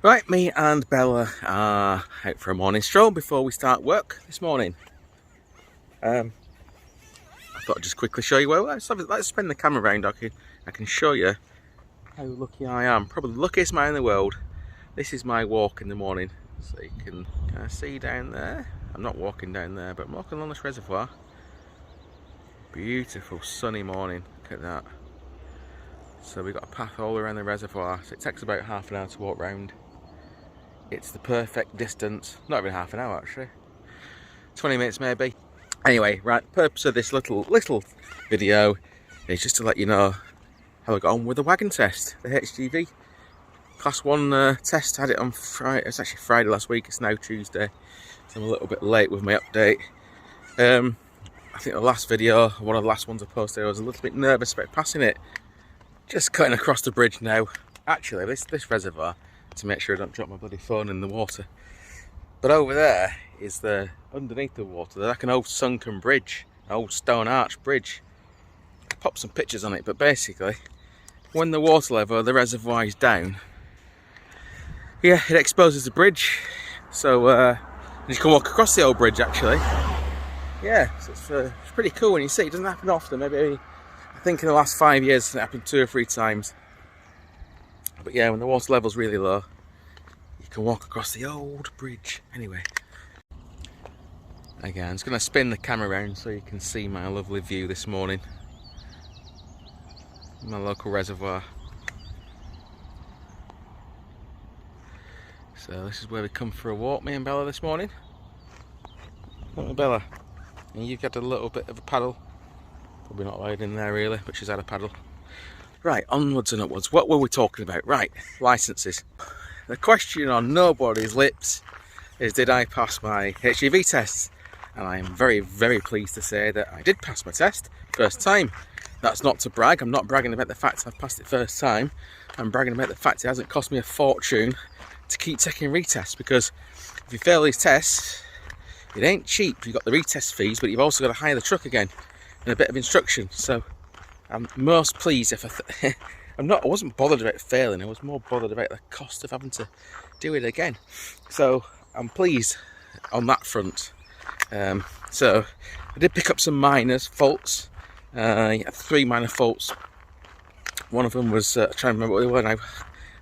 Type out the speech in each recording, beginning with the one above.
Right, me and Bella are out for a morning stroll before we start work this morning. I thought I'd just quickly show you where let's spin the camera around. I can show you how lucky I am. Probably the luckiest man in the world. This is my walk in the morning. So you can kind of see down there. I'm not walking down there, but I'm walking along this reservoir. Beautiful sunny morning. Look at that. So we've got a path all around the reservoir. So it takes about half an hour to walk round. It's the perfect distance, not even half an hour actually, 20 minutes maybe. Anyway, right, the purpose of this little video is just to let you know how I got on with the wagon test, the HGV Class 1 test. I had it on Friday, it's actually Friday last week, it's now Tuesday, so I'm a little bit late with my update. I think the last video, one of the last ones I posted, I was a little bit nervous about passing it. Just cutting across the bridge now. Actually, this reservoir, to make sure I don't drop my bloody phone in the water. But over there is underneath the water, there's like an old sunken bridge, an old stone arch bridge. I popped some pictures on it, but basically, when the water level of the reservoir is down, yeah, it exposes the bridge. So you can walk across the old bridge actually. Yeah, so it's pretty cool when you see it. It doesn't happen often, maybe I think in the last 5 years it happened 2 or 3 times. But yeah, when the water level's really low, you can walk across the old bridge. Anyway, again, I'm just going to spin the camera around so you can see my lovely view this morning. My local reservoir. So this is where we come for a walk, me and Bella, this morning. Look at Bella. And you've got a little bit of a paddle. Probably not allowed in there really, but she's had a paddle. Right, onwards and upwards. What were we talking about? Right, licences. The question on nobody's lips is, did I pass my HGV tests? And I am very, very pleased to say that I did pass my test first time. That's not to brag. I'm not bragging about the fact I've passed it first time. I'm bragging about the fact it hasn't cost me a fortune to keep taking retests, because if you fail these tests, it ain't cheap. You've got the retest fees, but you've also got to hire the truck again and a bit of instruction. So I'm most pleased if I wasn't bothered about failing, I was more bothered about the cost of having to do it again. So I'm pleased on that front. So I did pick up some minor faults, 3 minor faults. One of them was, trying to remember what they were now.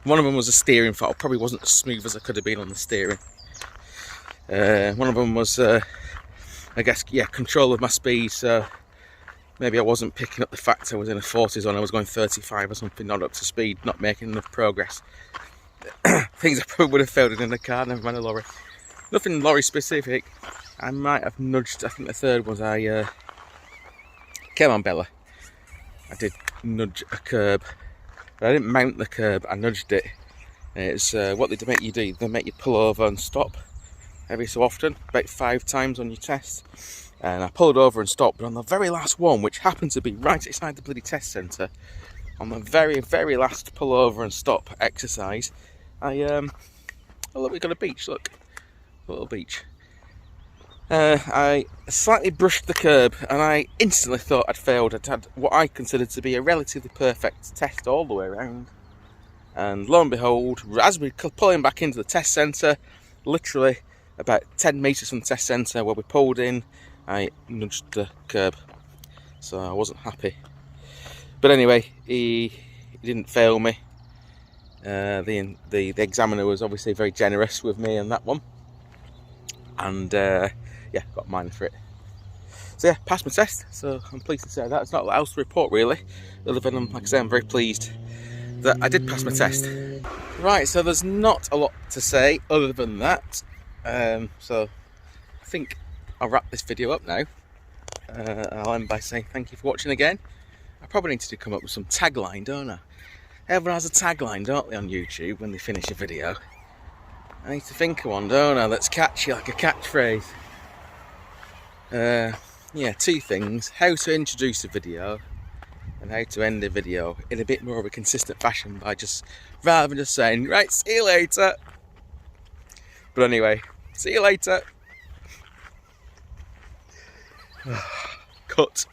One of them was a steering fault, probably wasn't as smooth as I could have been on the steering. One of them was, I guess, yeah, control of my speed, so maybe I wasn't picking up the fact I was in a 40 zone, I was going 35 or something, not up to speed, not making enough progress. Things I probably would have failed in a car, never mind a lorry. Nothing lorry specific. I might have nudged, I think the third was come on Bella. I did nudge a curb, but I didn't mount the curb, I nudged it. And it's what they make you do, they make you pull over and stop every so often, about 5 times on your test. And I pulled over and stopped, but on the very last one, which happened to be right outside the bloody test centre, on the very, very last pull over and stop exercise, oh look, we've got a beach, look, a little beach. I slightly brushed the curb and I instantly thought I'd failed. I'd had what I considered to be a relatively perfect test all the way around. And lo and behold, as we were pulling back into the test centre, literally about 10 metres from the test centre where we pulled in, I nudged the curb, so I wasn't happy. But anyway, he didn't fail me. The examiner was obviously very generous with me on that one, and yeah, got a minor for it. So yeah, passed my test. So I'm pleased to say that. It's not a lot else to report really, other than, like I say, I'm very pleased that I did pass my test. Right, so there's not a lot to say other than that. So I think I'll wrap this video up now. I'll end by saying thank you for watching again. I probably need to come up with some tagline, don't I? Everyone has a tagline, don't they, on YouTube when they finish a video? I need to think of one, don't I, that's catchy, like a catchphrase. Yeah, 2 things. How to introduce a video and how to end a video in a bit more of a consistent fashion by just, rather than just saying, right, see you later. But anyway, see you later. Cut.